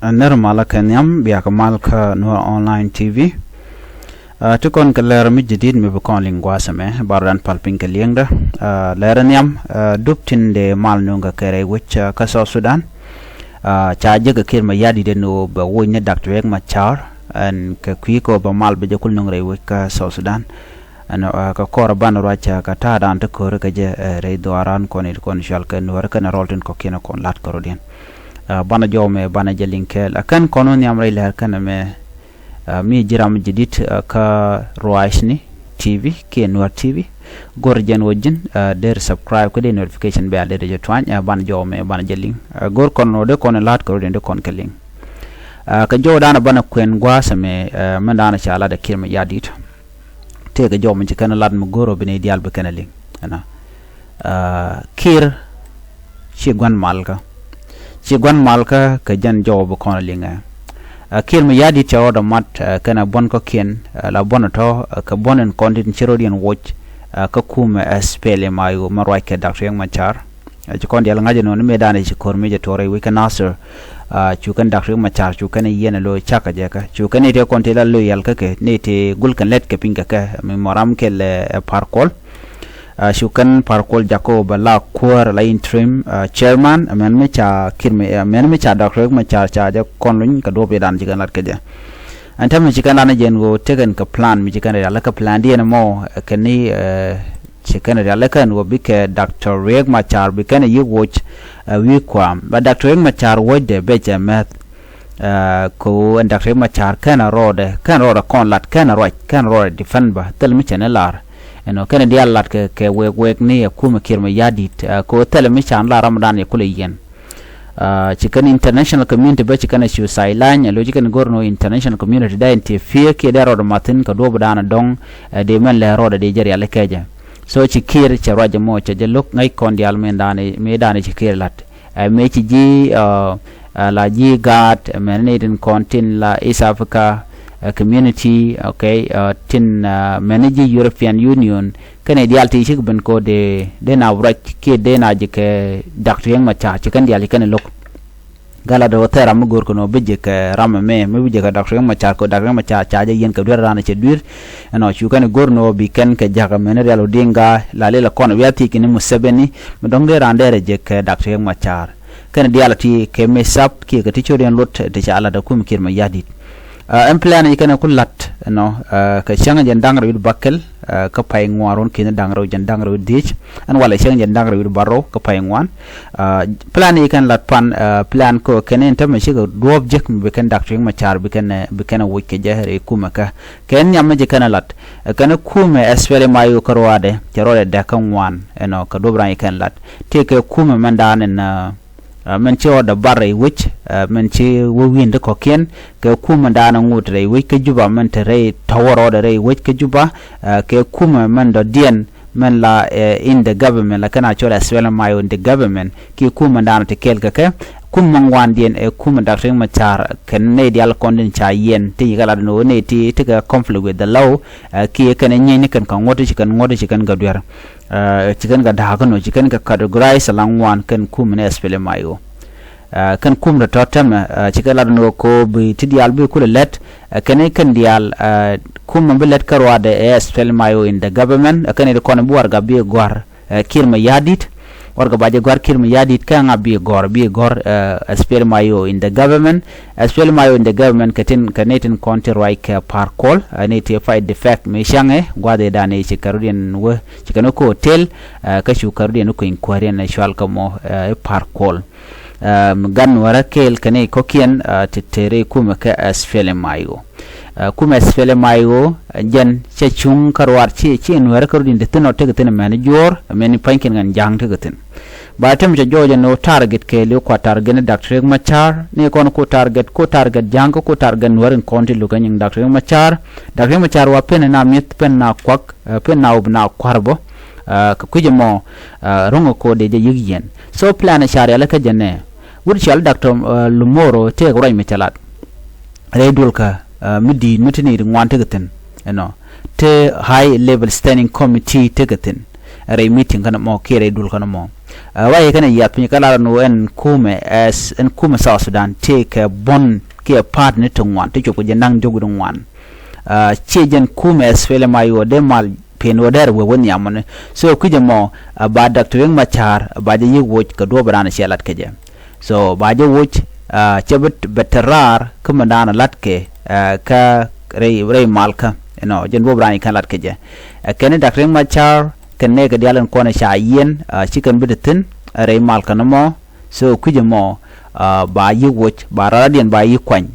Nirmala Kenyam Biakamalka Nuer Online TV. Tukon kaler mi jadid mi bukon lingwasame baran palping kaliengda. Leranyam duptin de mal nunga kere which ka South Sudan. Chaja ka kiir mayardit de no ba wonya Dr. Riek machar and ka kwiko ba mal bejakul nungre which ka South Sudan. And ka kora ban racha ka tada anta kore ka je re doaran koni shal ka nuer ka na rolten ko kina kon lat korodien. Bana jome bana jelinkel akan kono ni amray leher kana me mi jiram jidit ka roaishni TV ke Nuer TV gorjen wojin der subscribe ko de notification be ade de twan bana jome bana jeling gor kono de kono lat ko de kon keling ka jodana bana kwen gwasa me mandana chala de kirma yadit te ga jome ci kana lat mu goro bene dial be kana ling ana kir ci gwan malka ci gwan malka ka jan job ko linga kir mi yadi cha oda mat kana bon ko kien la bonato ka bonen content chirodian watch ka kuma spele mayu marwai ke Dr. Riek machar ci kon dial ngaje non me dane ci kor mi je tore wi ka Nasir ci kan Dr. Riek machar ci kan yena lo chaka jeka ci kan ite kon te la lo yal ka ke ne te gul kan let ke pinga ka mi moram ke le parkol shukan parkol jako bala kuar la interim chairman amen me cha kirme amen me cha Dr. Riek machar cha ja konluñ ka do be dan jigan lat ke ja antam mi jikan na jen go tegen ka plan mi jikan la ka plan di na mo kani jikan la kan go bike Dr. Riek machar bi kan yi wooc wi kwam ba Dr. Riek machar woj de be ja math ko Dr. Riek machar kana rode kon lat kana roj kan rode defend ba tel mi chenelar eno kana dial lat ke wek ni kuma kirma yadit ko tele mi chan la ramadan ya kule yen chikan international community ba chikan shu sailanya lo chikan gorno international community da interfere ke da rodo matin ka do badana dong de men le rodo de jeri ale keje so chikir che roje mo che je lok ngai kon dial me dane chikir lat me chi ji la ji gat men ne kontin la East Africa community okay tin manage European Union kane dial ti shik ben ko de na wrach ke de na je ke Dr. Riek machar ci kan dial kan lok gala do tera mu gor ko no beje ke ram me beje ka Dr. Riek machar ko Dr. Riek machar cha je yen ka dur rana ci dur no ci kan gor no bi kan ke jaga men realo dinga la le kon wiati kini musebeni mo donge randere je ke Dr. Riek machar kan dial ti ke me sap ke ti choden lot de cha ala da kum kirma yadit plan yi kana kullat no ka changa jen dangra wi bakkel ka pay ngwaron kina dangra jen dangra wi dich an wala changa jen dangra wi barro ka pay ngwan plan yi kan lat pan plan ko kenen tam shi go dob jek be kan Dr. Riek machar be kan wo ke jahre kuma ka ken nyam je kana lat kana kuma espere mayu karwade jarole da kan wan eno ka dobran yi kan lat te ke kuma mandanen men ci oda barre which men ci wo winde ko ken ke kuma dana ngutre which ke juba men tere taworo de re which ke juba ke kuma men do dien men la in the government la kana chola swela mayo in the government ki kuma dana te kelka ke kuma ngwan dien e kuma Dr. Riek machar ken ne dial kondin cha yen ti gala no ne ti ga conflict with the law ki ken nyi kan ngoto ci kan gadwer chicken ga daga no chicken ga categorize along one kan kum ne spele mayo kan kum da totem chicken la no ko bi tidial bi kula let kan dial kum be let karwa de spele mayo in the government kan de kon bu warga bi gor kirma yadit warga baje gor kirma yadit kan abi gor spele mayo in the government spele mayo in the government kanetin counter right parkol ne te fight the fact me shange gwade dane ci karudien wo ci kan ko hotel ka shu karudien ko inquiry na shwal kamo parkol gan wara kel kane ko kien tetere kuma ka spele mayo kuma spele mayo jan ce chung karwar ci Nuer karudien de tino tegatin manager meni pankin ngan jang tegatin ba tem je joje no target ke le ko target Dr. Riek machar ne kon ko target jang ko target Nuer konti lu kan Dr. Riek machar wa pen na mit pen na kwak pen na ubna kwarbo ka kuje mo rongo ko de yigen so plan share la ka jene wur chal Dr. Lumoro te ko ray metalat redul ka midi mitini ngwan tegatin te high level standing committee tegatin re meeting kana mo kire dul kana mo waye kana yat pin kala no en kume as en kume South Sudan take bon ke part ne to wan to ko je nang jogu dum wan chejen kume as fele mayo de mal peno der we won yamane so kuje mo ba doctor machar ba je wooc ka do brana shelat keje so ba je wooc chabet beterar kumandana latke ka rei malka no jen bo brani kan lat keje kene doctor machar kene ga dialan kona sha yen chicken biditin rei malka no so kuje mo ba yi wooc ba radien ba yi kwany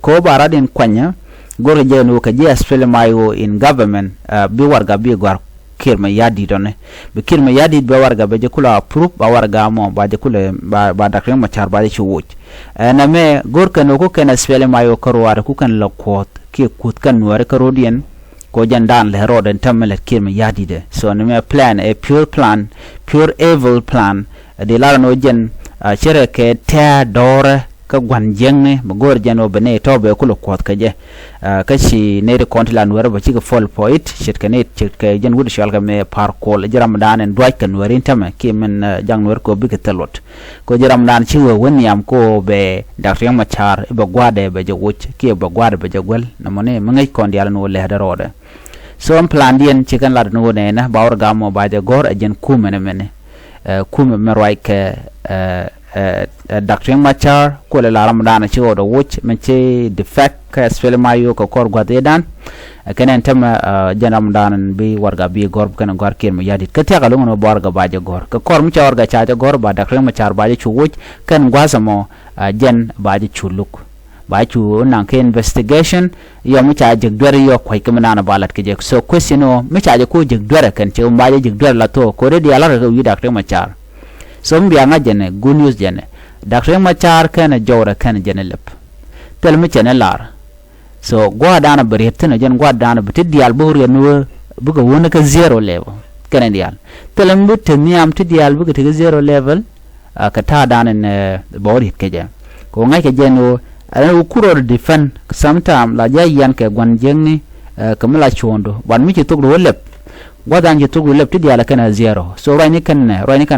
ko ba radien kwanya gore je no ka je asfele mayo in government bi warga bi gwar kiir mayardit donne bi kiir mayardit be warga be je kula approve ba warga mo ba je kula ba doctor machar ba je wooc na me gor kan ko kan asfele mayo karwar ku kan lokot ke kut kan Nuer karodian ko jandan le roden tamele kiir mayardit so na me plan a pure plan pure evil plan de la no jen chere ke ta dore ka gwan jengne gor jano bene to be kulo kwat kaje kashi ne de kontla Nuer ba ci ga fall point shit kanet chit ka jen wud shal ga me par kol jiram dan en doy kan Nuer intame ki men jang Nuer ko bi ka telot ko jiram dan ci wo won yam ko be doctor machar be gwade be je wooc ki be gwade be je gwel na mone ma ngay kon yalla no le da rode so on plan dien ci kan la no ne na bawr ga mo ba je gor jen kumene mene kume merwai ke doctor machar ko le laram dana ci wodo wooc men ci defect ka sfele mayo ko kor gwade dan kenen tam janam danan bi warga bi gor kana gor kiir mayardit ka taga lungo borga baje gor ka kor mu ci warga caaja gor ba doctor machar baje ci wooc kan gwasamo jen baje chuluk ba chu nan ke investigation yo mu caaje dore yo koy kamana balat ke je so question o mu caaje ko je dore kan ci baje je dore la to ko de yala ga wi doctor machar so mbiya nga jene good news jene doctor machar kana jawra kana jene lep tel mi chene lar so gwa dana beretina jen gwa dana bitidial bawre no buga wona ka zero level kana dial tel mi temiam tidial buga te zero level ka ta dana ne bawri keje ko ngai ke jeno ana ukuro defend sometime la jayan ke gwan jenni kamala chondo wan mi ci tugro lep wadan je tugu lep tidiala kana zero so rani kan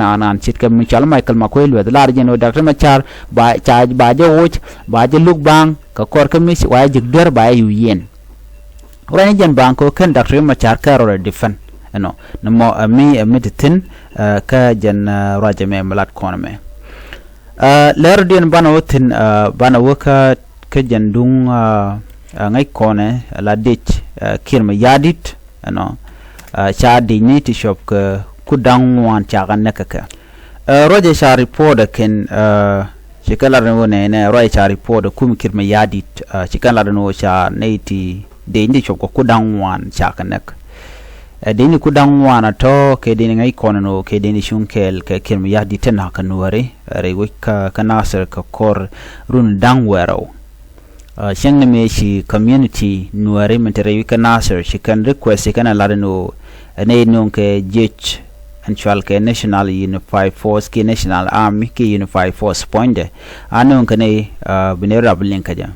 anan chit kam mi chal michael makoil wed lar je no doctor machar ba charge ba je wooc ba je look bang ka kor kam mi wa je dor ba yu yen rani jen bang ko kan doctor machar ka ro defend no mo mi meditin ka jen raja me malat kono me ler dien bana wotin bana woka ka jen dung ngai kone la dich kiir mayardit no cha dignity shop ka kudang wan cha kan nakaka roje cha report ken chikala no ne roje cha report kum kiir mayardit chikala no cha neiti dignity shop ko kudang wan cha kan nak dini kudang wan to ke dini ngai kono ke dini shunkel ke kiir mayardit na kan wari re wika Nasir ka kor run dang wero sheng me shi community Nuer mentere wika Nasir shi kan request shi kana ladano ne nonke jech anchual ke national unified force ki national army ki unified force poinde anon kane binera blin kaja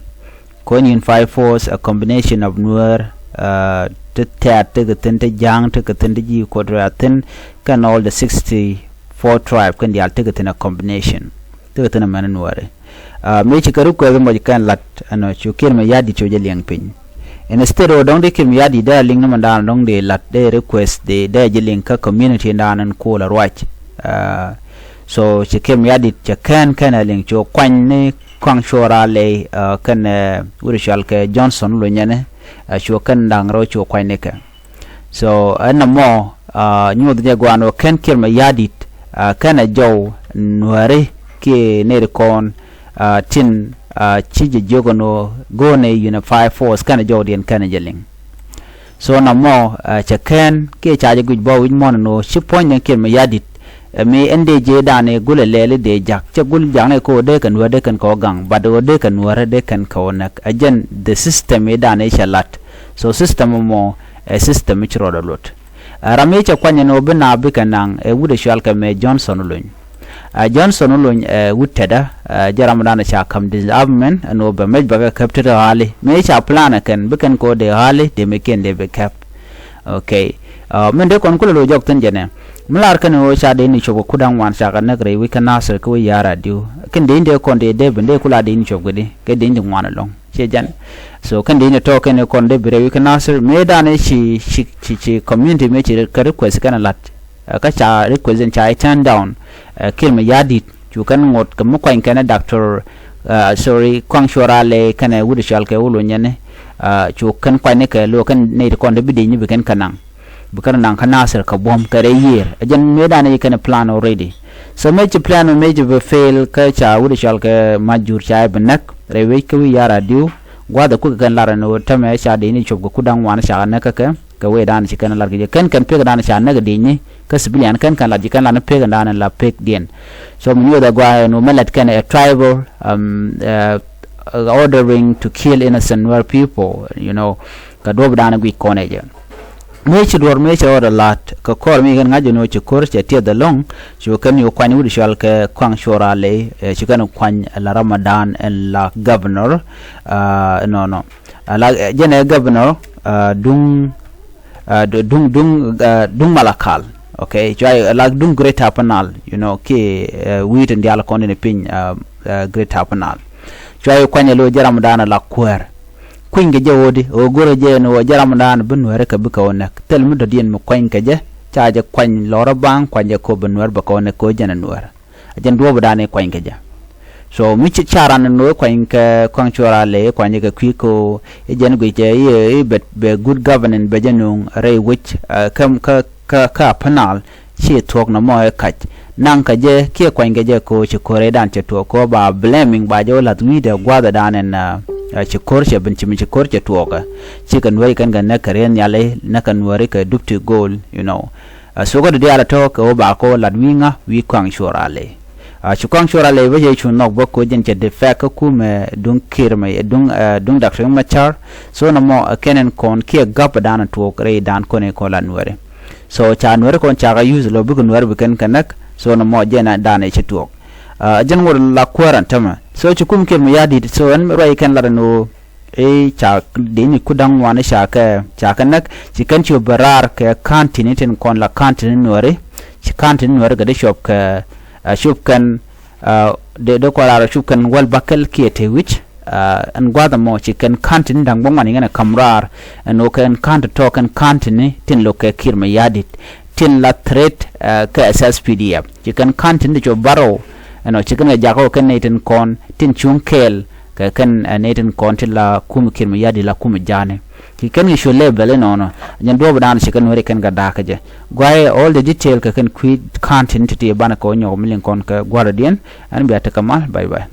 ko unified force a combination of Nuer te tente jang te tente ji quadratin kan all the 64 tribe kan dial te tena combination te tena man Nuer me chi karu ko mo kan lat ano chu kiir mayardit cho je liang pin instead of dong de kiir mayardit da ling no dan dong de lat de request de je ling ka community dan ko la right so chi kiir mayardit cha kan ling cho kwan ne kwang shora le kan urishal ke Johnson lo nyane cho kan dang ro cho kwan ne ka so ana mo nyu de gwano kan kiir mayardit kana jaw Nuer ki ne kon tin chije jogono gone unified force kana jodien kana jeling so na mo chaken ke chaje guj bo win mon no chiponya kiir mayardit me ende je dane gule lele de jak che gul jangne ko de kan wade kan ko gang bado de kan ware de kan ko nak ajen the system e dane shalat so system mo a system chro do lot rame cha kwanya no bina bikanang e wude shal ka me Johnson luñ Johnson luñ wutada jaram dana cha kam disarmament no be mej baga capture hali me cha plan kan bikan ko de hali de me ken de be cap okay men de kon ko lo jok tan jene Mlar kan o cha de ni chogo kudang wan cha kan nagre wi kan Nasir ko yara diu kan de inde kon de bende kula de ni chogo de ke de ni wan long che jan so kan de ni to kan kon de bere wi kan Nasir me da ne chi community me chi ka request kan lat ka cha request cha turn down kil mayardit chu kan ngot kam ko kan doctor sorry kwang shorale kan wudi shal ke ulo nyane chu kan kwa ne ke lo kan ne kon de bidi ni bi kan kanang bukan nang Nasir ka bom ka year ajan medan you can plan already so major plan or major fail ka cha wudi shal ka majur cha benak rewe ka wi yara diu gwada ku kan lara no tame cha de ni chob ku dang wan cha na ka we dan chi kan lar ge kan pe dan cha na ge de ni ka sibilian kan la ji kan la pe dan la pe den so mu da gwa no melat kan a tribal ordering to kill innocent Nuer people you know ka do dan gwi koneje mechi dor mechi ora lat ka kor mi gan ngajo no chi kor che tie da long chu kan yo kwani wudi shal ke kwang shora le chi kan kwan la Ramadan en la governor no la jene governor dung malakal okay jai la dung great panal you know ke wheat and dial kon ne pin great panal jai kwani lo Ramadan la kwer kwinge jawodi o gore je no jaram dan Nuer ka buka wonak tel mu do dien mu kwinge je caaje kwany lora bang kwanje ko Nuer ba ko ne ko jana Nuer ajan do badane kwinge je so mi ci charan no kwinge kwang chora le kwanje ka kwiko e jen go je e be good governance be janung re which kam ka panal chi tok no mo e kach nang ka je ke kwinge je ko ci kore dan ci to ko ba blaming ba jo lat wi de gwada dan en ci korche bin ci korche tuoka ci kan wari kan ganna karen yale na kan wari ka dupti goal you know so go de ala talk o ba ko ladwinga wi kwang shorale ci kwang shorale we je chu nok bokko jen ce de fa ka ku me dung kirme dung doctor machar so no mo kenen kon ki gap dan tuok re dan ko ne ko lan wari so cha Nuer kon cha ga use lo bu Nuer bu kan kanak so no mo jena dan e ci tuok jan wor la kwaran tama so ci kum kirme yadi so an rai kan larano cha de ni kudang wana cha ka nak ci kan ci barar ka continent kon la continent Nuer ci continent Nuer ga de shop ka shop kan de ko la shop kan wal bakal kiete which an gwada mo ci kan continent dang bong mani ngana kamrar no kan to kan continent tin lo ka kirme yadi tin la threat ka SSPDF ci kan continent jo baro ano chicken ga jako kan neten kon tin chunkel ka kan neten kon tin la kum kirma yadi la kum jane ki kan gi shole bele no nyan do badan chicken wori kan ga daka je gwaye all the detail ka kan quit content ti bana ko nyo milin kon ka guardian an biata kamal bye bye